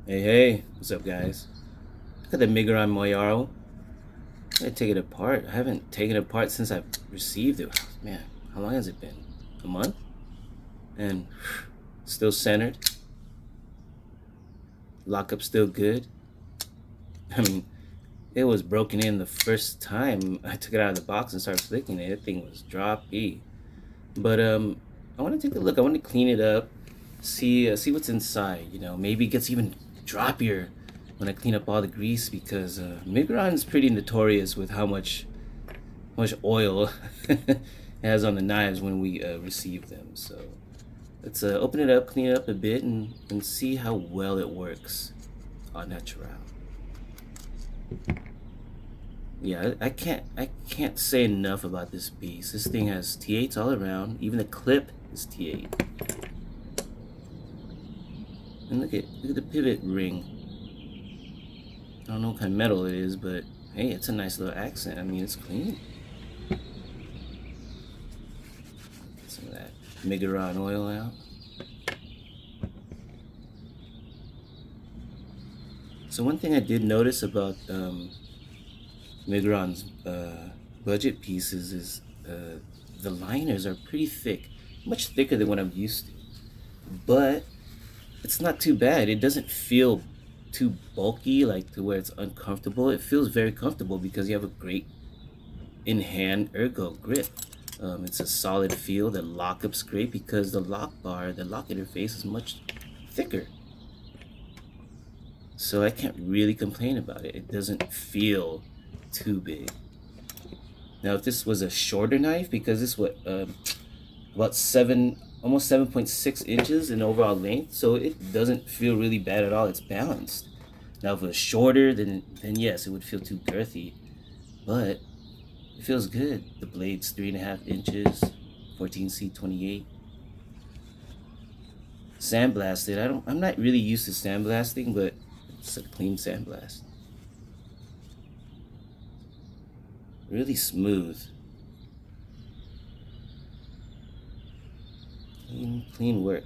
Hey, what's up, guys? Look at the Miguron Moyarl. I gotta take it apart. I haven't taken it apart since I received it. Man, how long has it been? A month? And still centered. Lockup still good. I mean, it was broken in the first time I took it out of the box and started flicking it. That thing was droppy. But I want to take a look. I want to clean it up, see what's inside. Maybe it gets even droppier when I clean up all the grease because Migron's pretty notorious with how much oil it has on the knives when we receive them. So let's open it up, clean it up a bit, and see how well it works au natural. Yeah, I can't say enough about this beast. This thing has T8s all around. Even the clip is T8. And look at the pivot ring. I don't know what kind of metal it is, but hey, it's a nice little accent. I mean, it's clean. Get some of that Miguron oil out. So one thing I did notice about Migron's budget pieces is the liners are pretty thick, much thicker than what I'm used to. But it's not too bad. It doesn't feel too bulky, like to where it's uncomfortable. It feels very comfortable because you have a great in-hand ergo grip. It's a solid feel. The lockup's great because the lock bar, the lock interface is much thicker. So I can't really complain about it. It doesn't feel too big. Now, if this was a shorter knife, because this what about almost 7.6 inches in overall length, so it doesn't feel really bad at all. It's balanced. Now, if it was shorter, then yes, it would feel too girthy, but it feels good. The blade's 3.5 inches, 14C28. Sandblasted. I'm not really used to sandblasting, but it's a clean sandblast. Really smooth. Clean work.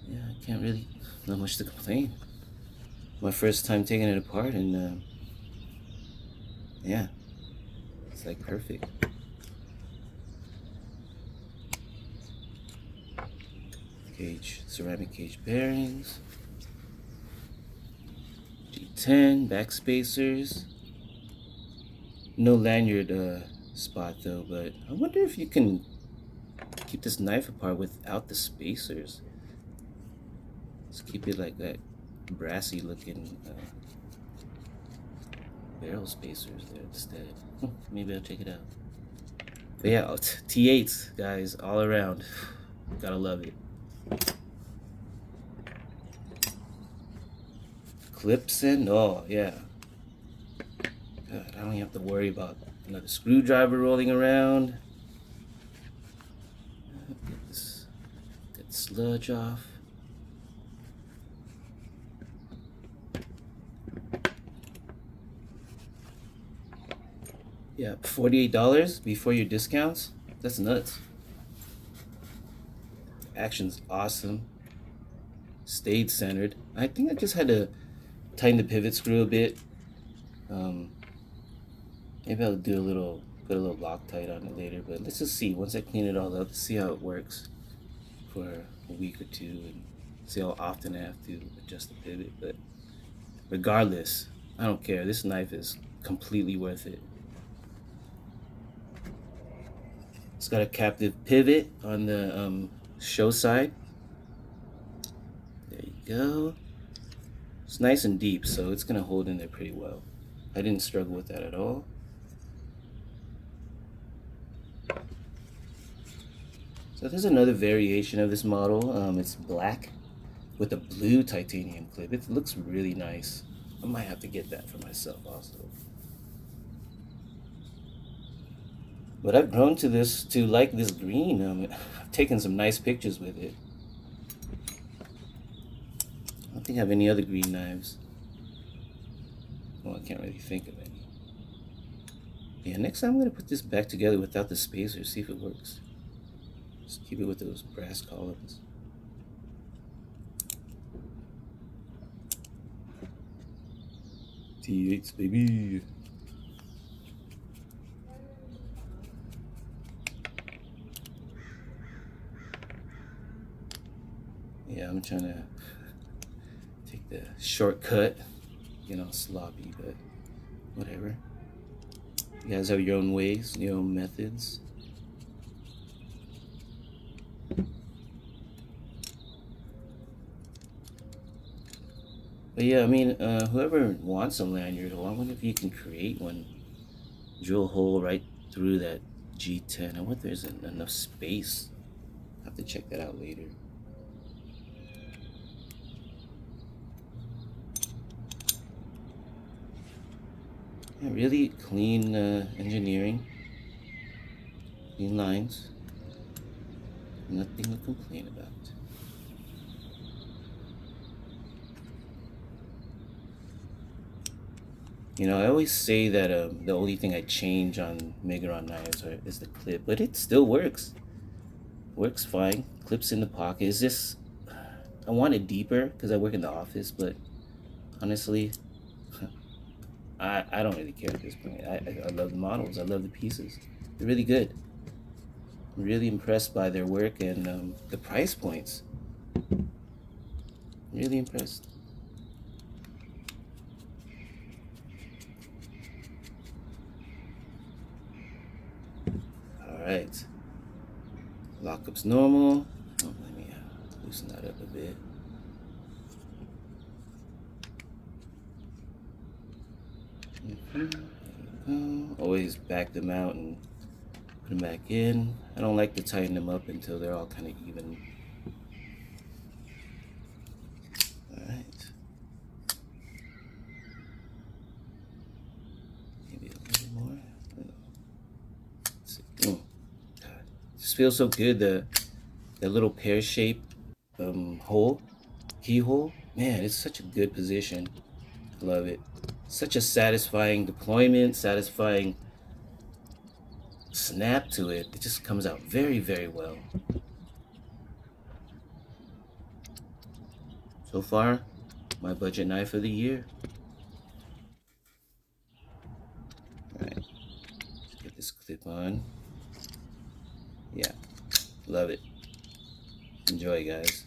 Yeah, I can't really, not much to complain. My first time taking it apart, and yeah, it's like perfect. Ceramic cage bearings, G10 back spacers. No lanyard spot though, but I wonder if you can keep this knife apart without the spacers. Let's keep it like that brassy looking barrel spacers there instead. Maybe I'll check it out. But yeah, T8s, guys, all around. Gotta love it. Clips in? Oh, yeah. God, I don't have to worry about another screwdriver rolling around. Get sludge off. Yeah, $48 before your discounts. That's nuts. Action's awesome. Stayed centered. I think I just had to tighten the pivot screw a bit. Maybe I'll put a little Loctite on it later, but let's just see. Once I clean it all up, see how it works for a week or two and see how often I have to adjust the pivot. But regardless, I don't care. This knife is completely worth it. It's got a captive pivot on the show side. There you go. It's nice and deep, so it's gonna hold in there pretty well. I didn't struggle with that at all. So there's another variation of this model. It's black with a blue titanium clip. It looks really nice. I might have to get that for myself also. But I've grown to like this green. I've taken some nice pictures with it. I don't think I have any other green knives. Well, I can't really think of any. Yeah, next time I'm going to put this back together without the spacer, see if it works. Just keep it with those brass columns. T8s, baby. Yeah, I'm trying to take the shortcut. You know, sloppy, but whatever. You guys have your own ways, your own methods. But yeah, I mean, whoever wants a lanyard, well, I wonder if you can create one. Drill a hole right through that G10. I wonder if there's enough space. I'll have to check that out later. Yeah, really clean engineering. Clean lines. Nothing to complain about. You know, I always say that the only thing I change on Miguron knives is the clip, but it still works. Works fine. Clips in the pocket. Is this? I want it deeper because I work in the office, but honestly, I don't really care at this point. I love the models. I love the pieces. They're really good. I'm really impressed by their work and the price points. Really impressed. All right. Lockup's normal. Oh, let me loosen that up a bit. There you go. Always back them out and put them back in. I don't like to tighten them up until they're all kind of even. All right. Maybe a little more. Let's see. God, it just feels so good. That little pear-shaped hole, keyhole. Man, it's such a good position. Love it. Such a satisfying deployment, satisfying snap to it. It just comes out very, very well. So far, my budget knife of the year. Alright, let's get this clip on. Yeah, love it. Enjoy, guys.